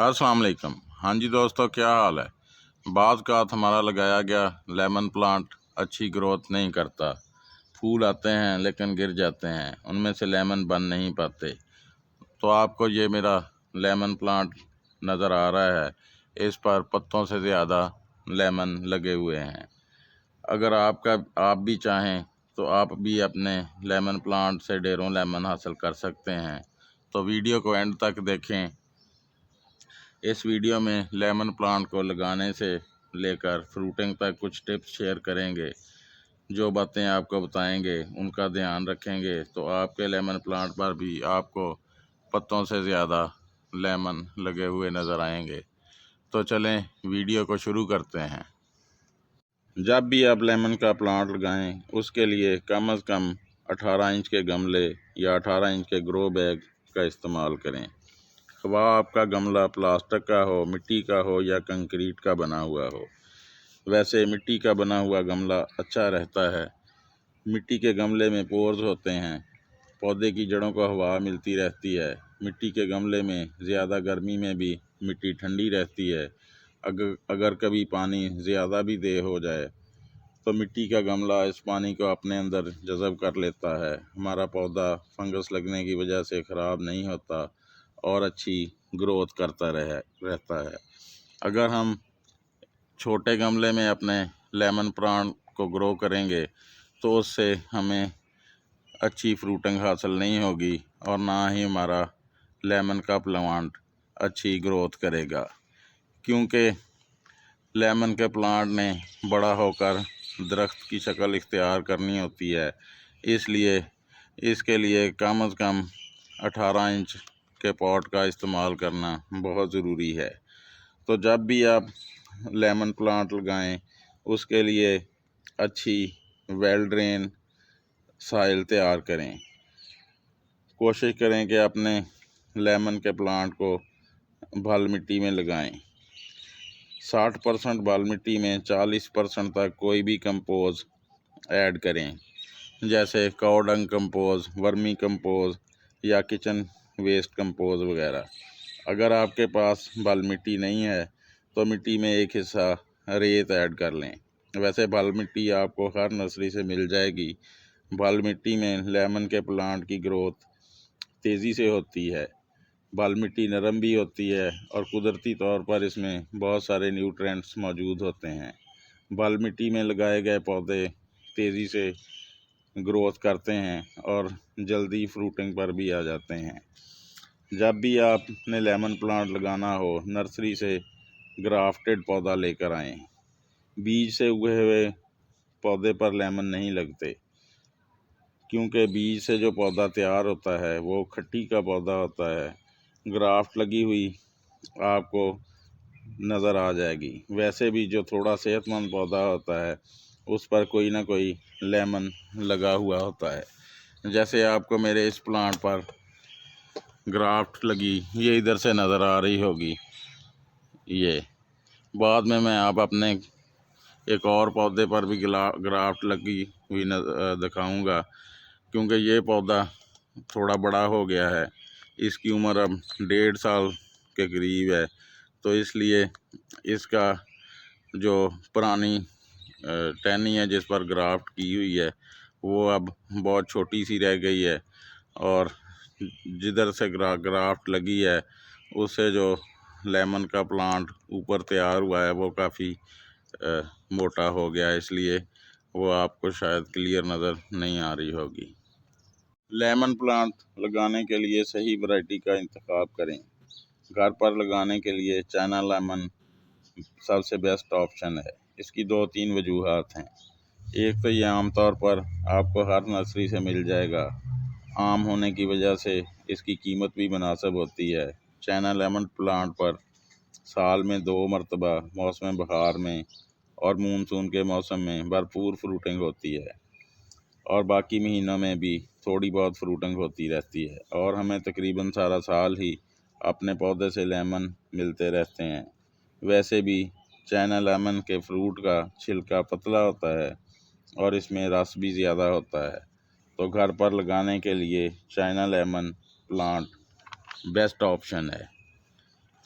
अस्सलाम वालेकुम। हाँ जी दोस्तों, क्या हाल है। बाज़ का हमारा लगाया गया लेमन प्लांट अच्छी ग्रोथ नहीं करता। फूल आते हैं लेकिन गिर जाते हैं, उनमें से लेमन बन नहीं पाते। तो आपको ये मेरा लेमन प्लांट नज़र आ रहा है, इस पर पत्तों से ज़्यादा लेमन लगे हुए हैं। अगर आप भी चाहें तो आप भी अपने लेमन प्लांट से ढेरों लेमन हासिल कर सकते हैं। तो वीडियो को एंड तक देखें। इस वीडियो में लेमन प्लांट को लगाने से लेकर फ्रूटिंग तक कुछ टिप्स शेयर करेंगे। जो बातें आपको बताएंगे उनका ध्यान रखेंगे तो आपके लेमन प्लांट पर भी आपको पत्तों से ज़्यादा लेमन लगे हुए नज़र आएंगे। तो चलें वीडियो को शुरू करते हैं। जब भी आप लेमन का प्लांट लगाएं उसके लिए कम से कम 18 इंच के गमले या 18 इंच के ग्रो बैग का इस्तेमाल करें। वह आपका गमला प्लास्टिक का हो, मिट्टी का हो या कंक्रीट का बना हुआ हो। वैसे मिट्टी का बना हुआ गमला अच्छा रहता है। मिट्टी के गमले में पोर्स होते हैं, पौधे की जड़ों को हवा मिलती रहती है। मिट्टी के गमले में ज़्यादा गर्मी में भी मिट्टी ठंडी रहती है। अगर कभी पानी ज़्यादा भी दे हो जाए तो मिट्टी का गमला इस पानी को अपने अंदर जज़ब कर लेता है। हमारा पौधा फंगस लगने की वजह से ख़राब नहीं होता और अच्छी ग्रोथ करता रहता है। अगर हम छोटे गमले में अपने लेमन प्लांट को ग्रो करेंगे तो उससे हमें अच्छी फ्रूटिंग हासिल नहीं होगी और ना ही हमारा लेमन का प्लांट अच्छी ग्रोथ करेगा, क्योंकि लेमन के प्लांट ने बड़ा होकर दरख्त की शक्ल इख्तियार करनी होती है। इसलिए इसके लिए कम से कम 18 इंच के पॉट का इस्तेमाल करना बहुत ज़रूरी है। तो जब भी आप लेमन प्लांट लगाएं उसके लिए अच्छी वेल ड्रेन साइल तैयार करें। कोशिश करें कि अपने लेमन के प्लांट को भल मिट्टी में लगाएं। 60% बाल मिट्टी में 40% तक कोई भी कंपोज ऐड करें, जैसे काऊ डंग कंपोज, वर्मी कंपोज या किचन वेस्ट कंपोज वगैरह। अगर आपके पास बाल मिट्टी नहीं है तो मिट्टी में एक हिस्सा रेत ऐड कर लें। वैसे बाल मिट्टी आपको हर नर्सरी से मिल जाएगी। बाल मिट्टी में लेमन के प्लांट की ग्रोथ तेज़ी से होती है। बाल मिट्टी नरम भी होती है और कुदरती तौर पर इसमें बहुत सारे न्यूट्रिएंट्स मौजूद होते हैं। बाल मिट्टी में लगाए गए पौधे तेज़ी से ग्रोथ करते हैं और जल्दी फ्रूटिंग पर भी आ जाते हैं। जब भी आपने लेमन प्लांट लगाना हो नर्सरी से ग्राफ्टेड पौधा लेकर आएँ। बीज से उगे हुए पौधे पर लेमन नहीं लगते, क्योंकि बीज से जो पौधा तैयार होता है वो खट्टी का पौधा होता है। ग्राफ्ट लगी हुई आपको नज़र आ जाएगी। वैसे भी जो थोड़ा सेहतमंद पौधा होता है उस पर कोई ना कोई लेमन लगा हुआ होता है। जैसे आपको मेरे इस प्लांट पर ग्राफ्ट लगी, ये इधर से नज़र आ रही होगी। ये बाद में मैं आप अपने एक और पौधे पर भी ग्राफ्ट लगी हुई दिखाऊंगा, क्योंकि ये पौधा थोड़ा बड़ा हो गया है। इसकी उम्र अब 1.5 साल के करीब है, तो इसलिए इसका जो पुरानी टहनी है जिस पर ग्राफ्ट की हुई है वो अब बहुत छोटी सी रह गई है, और जिधर से ग्राफ्ट लगी है उससे जो लेमन का प्लांट ऊपर तैयार हुआ है वो काफ़ी मोटा हो गया है, इसलिए वो आपको शायद क्लियर नज़र नहीं आ रही होगी। लेमन प्लांट लगाने के लिए सही वैरायटी का इंतखाब करें। घर पर लगाने के लिए चाइना लेमन सबसे बेस्ट ऑप्शन है। इसकी 2-3 वजूहात हैं। एक तो ये आमतौर पर आपको हर नर्सरी से मिल जाएगा। आम होने की वजह से इसकी कीमत भी मुनासिब होती है। चाइना लेमन प्लांट पर साल में 2 मरतबा मौसम बहार में और मानसून के मौसम में भरपूर फ्रूटिंग होती है, और बाकी महीनों में भी थोड़ी बहुत फ्रूटिंग होती रहती है, और हमें तकरीबन सारा साल ही अपने पौधे से लेमन मिलते रहते हैं। वैसे भी चाइना लेमन के फ्रूट का छिलका पतला होता है और इसमें रस भी ज़्यादा होता है, तो घर पर लगाने के लिए China lemon plant best option है।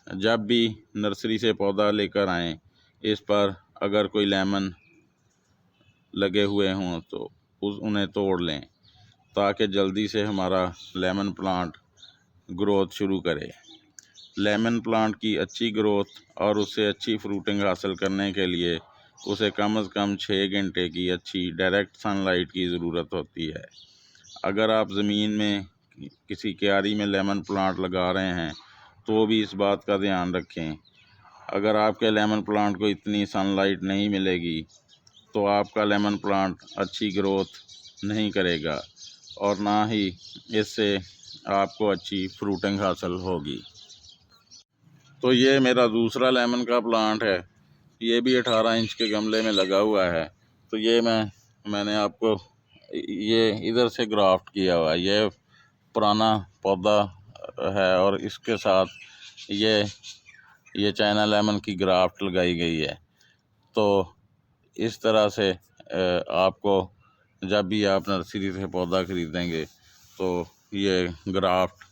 जब भी नर्सरी से पौधा लेकर आएँ, इस पर अगर कोई लेमन लगे हुए हों तो उन्हें तोड़ लें, ताकि जल्दी से हमारा लेमन प्लांट ग्रोथ शुरू करे। लेमन प्लांट की अच्छी ग्रोथ और उससे अच्छी फ्रूटिंग हासिल करने के लिए उसे कम से कम 6 घंटे की अच्छी डायरेक्ट सनलाइट की ज़रूरत होती है। अगर आप ज़मीन में किसी क्यारी में लेमन प्लांट लगा रहे हैं तो भी इस बात का ध्यान रखें, अगर आपके लेमन प्लांट को इतनी सनलाइट नहीं मिलेगी तो आपका लेमन प्लांट अच्छी ग्रोथ नहीं करेगा और ना ही इससे आपको अच्छी फ्रूटिंग हासिल होगी। तो ये मेरा दूसरा लेमन का प्लांट है, ये भी 18 इंच के गमले में लगा हुआ है। तो ये मैंने आपको ये इधर से ग्राफ्ट किया हुआ है, ये पुराना पौधा है और इसके साथ ये चाइना लेमन की ग्राफ्ट लगाई गई है। तो इस तरह से आपको जब भी आप नर्सरी से पौधा ख़रीदेंगे तो ये ग्राफ्ट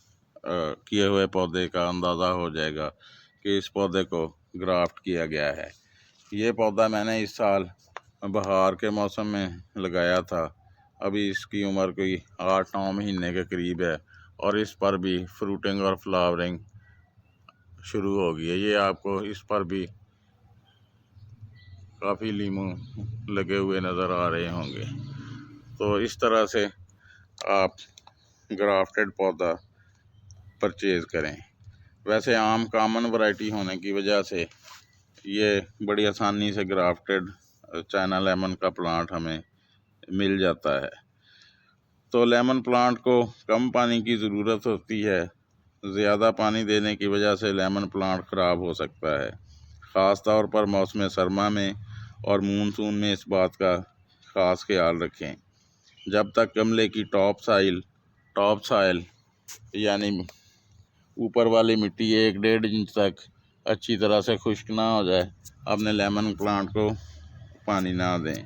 किए हुए पौधे का अंदाज़ा हो जाएगा कि इस पौधे को ग्राफ्ट किया गया है। ये पौधा मैंने इस साल बहार के मौसम में लगाया था। अभी इसकी उम्र कोई 8-9 महीने के करीब है और इस पर भी फ्रूटिंग और फ्लावरिंग शुरू हो गई है। ये आपको इस पर भी काफ़ी लीमू लगे हुए नज़र आ रहे होंगे। तो इस तरह से आप ग्राफ्टेड पौधा परचेज़ करें। वैसे आम कॉमन वैरायटी होने की वजह से ये बड़ी आसानी से ग्राफ्टेड चाइना लेमन का प्लांट हमें मिल जाता है। तो लेमन प्लांट को कम पानी की ज़रूरत होती है, ज़्यादा पानी देने की वजह से लेमन प्लांट ख़राब हो सकता है। ख़ास तौर पर मौसम सरमा में और मानसून में इस बात का ख़ास ख्याल रखें। जब तक गमले की टॉप साइल यानी ऊपर वाली मिट्टी 1-1.5 इंच तक अच्छी तरह से खुश्क ना हो जाए, अपने लेमन प्लांट को पानी ना दें।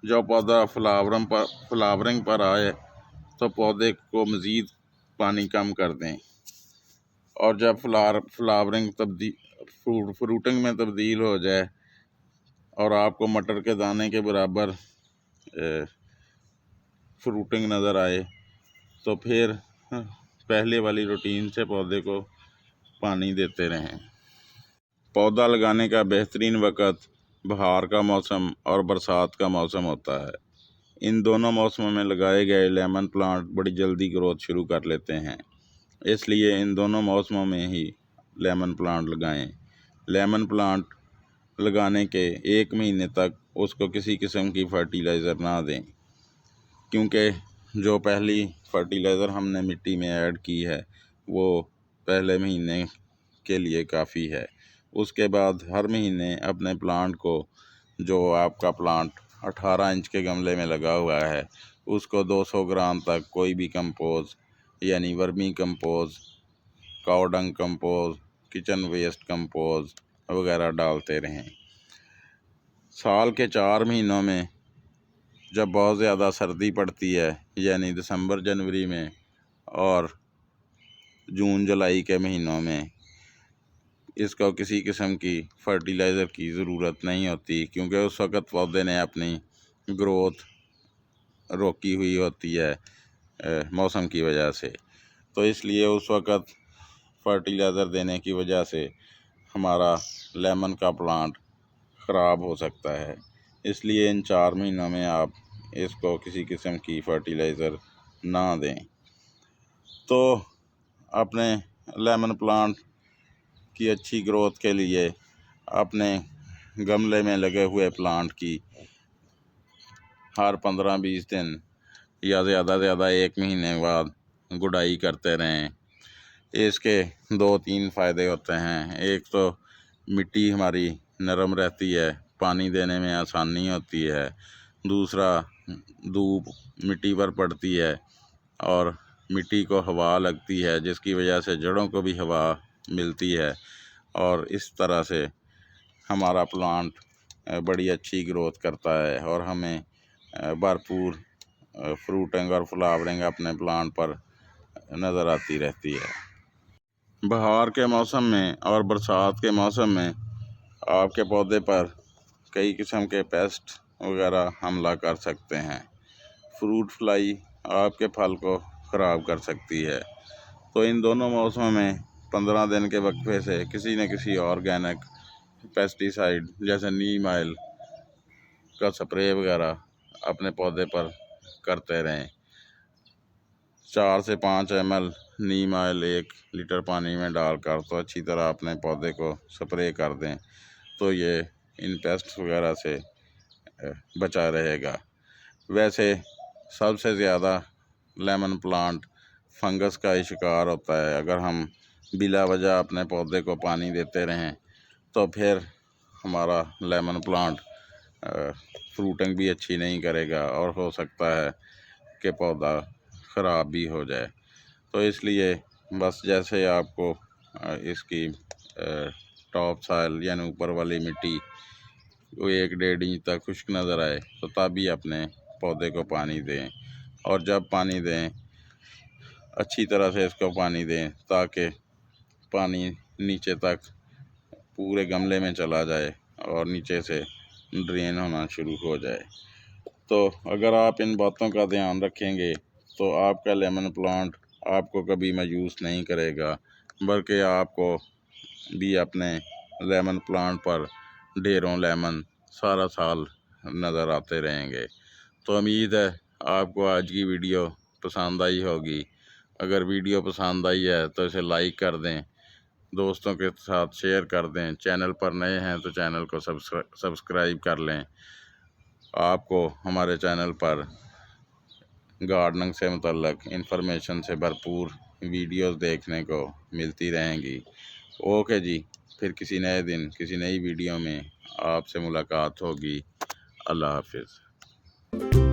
जो पौधा फ्लावरिंग पर आए तो पौधे को मज़ीद पानी कम कर दें और जब फ्लावरिंग फ्रूटिंग में तब्दील हो जाए और आपको मटर के दाने के बराबर फ्रूटिंग नज़र आए तो फिर पहले वाली रूटीन से पौधे को पानी देते रहें। पौधा लगाने का बेहतरीन वक़्त बहार का मौसम और बरसात का मौसम होता है। इन दोनों मौसमों में लगाए गए लेमन प्लांट बड़ी जल्दी ग्रोथ शुरू कर लेते हैं, इसलिए इन दोनों मौसमों में ही लेमन प्लांट लगाएं। लेमन प्लांट लगाने के 1 महीने तक उसको किसी किस्म की फर्टिलाइज़र ना दें, क्योंकि जो पहली फर्टिलाइज़र हमने मिट्टी में ऐड की है वो पहले महीने के लिए काफ़ी है। उसके बाद हर महीने अपने प्लांट को, जो आपका प्लांट 18 इंच के गमले में लगा हुआ है, उसको 200 ग्राम तक कोई भी कंपोज यानी वर्मी कंपोज, काऊ डंग कंपोज, किचन वेस्ट कंपोज वगैरह डालते रहें। साल के 4 महीनों में जब बहुत ज़्यादा सर्दी पड़ती है यानी दिसंबर जनवरी में और जून जुलाई के महीनों में, इसको किसी किस्म की फर्टिलाइज़र की ज़रूरत नहीं होती, क्योंकि उस वक़्त पौधे ने अपनी ग्रोथ रोकी हुई होती है मौसम की वजह से। तो इसलिए उस वक़्त फर्टिलाइज़र देने की वजह से हमारा लेमन का प्लांट ख़राब हो सकता है। इसलिए इन 4 महीनों में आप इसको किसी किस्म की फर्टिलाइज़र ना दें। तो अपने लेमन प्लांट की अच्छी ग्रोथ के लिए अपने गमले में लगे हुए प्लांट की हर 15-20 दिन या ज़्यादा से ज़्यादा 1 महीने बाद गुड़ाई करते रहें। इसके 2-3 फ़ायदे होते हैं। एक तो मिट्टी हमारी नरम रहती है, पानी देने में आसानी होती है। दूसरा, धूप मिट्टी पर पड़ती है और मिट्टी को हवा लगती है, जिसकी वजह से जड़ों को भी हवा मिलती है और इस तरह से हमारा प्लांट बड़ी अच्छी ग्रोथ करता है और हमें भरपूर फ्रूटिंग और फ्लावरिंग अपने प्लांट पर नज़र आती रहती है। बहार के मौसम में और बरसात के मौसम में आपके पौधे पर कई किस्म के पेस्ट वगैरह हमला कर सकते हैं। फ्रूट फ्लाई आपके फल को ख़राब कर सकती है। तो इन दोनों मौसमों में 15 दिन के वक्फे से किसी न किसी ऑर्गेनिक पेस्टिसाइड जैसे नीम ऑयल का स्प्रे वगैरह अपने पौधे पर करते रहें। 4 से 5 ml नीम ऑयल 1 लीटर पानी में डालकर तो अच्छी तरह अपने पौधे को स्प्रे कर दें, तो ये इन पेस्ट वगैरह से बचा रहेगा। वैसे सबसे ज़्यादा लेमन प्लांट फंगस का ही शिकार होता है। अगर हम बिला वजह अपने पौधे को पानी देते रहें तो फिर हमारा लेमन प्लांट फ्रूटिंग भी अच्छी नहीं करेगा और हो सकता है कि पौधा ख़राब भी हो जाए। तो इसलिए बस जैसे आपको इसकी टॉप सॉइल यानी ऊपर वाली मिट्टी वो 1-1.5 इंच तक खुश्क नज़र आए तो तभी अपने पौधे को पानी दें, और जब पानी दें अच्छी तरह से इसको पानी दें ताकि पानी नीचे तक पूरे गमले में चला जाए और नीचे से ड्रेन होना शुरू हो जाए। तो अगर आप इन बातों का ध्यान रखेंगे तो आपका लेमन प्लांट आपको कभी मायूस नहीं करेगा, बल्कि आपको भी अपने लेमन प्लांट पर ढेरों लेमन सारा साल नज़र आते रहेंगे। तो उम्मीद है आपको आज की वीडियो पसंद आई होगी। अगर वीडियो पसंद आई है तो इसे लाइक कर दें, दोस्तों के साथ शेयर कर दें। चैनल पर नए हैं तो चैनल को सब्सक्राइब कर लें। आपको हमारे चैनल पर गार्डनिंग से मुतल्लक इन्फॉर्मेशन से भरपूर वीडियोस देखने को मिलती रहेंगी। ओके जी, फिर किसी नए दिन किसी नई वीडियो में आपसे मुलाकात होगी। अल्लाह हाफिज़।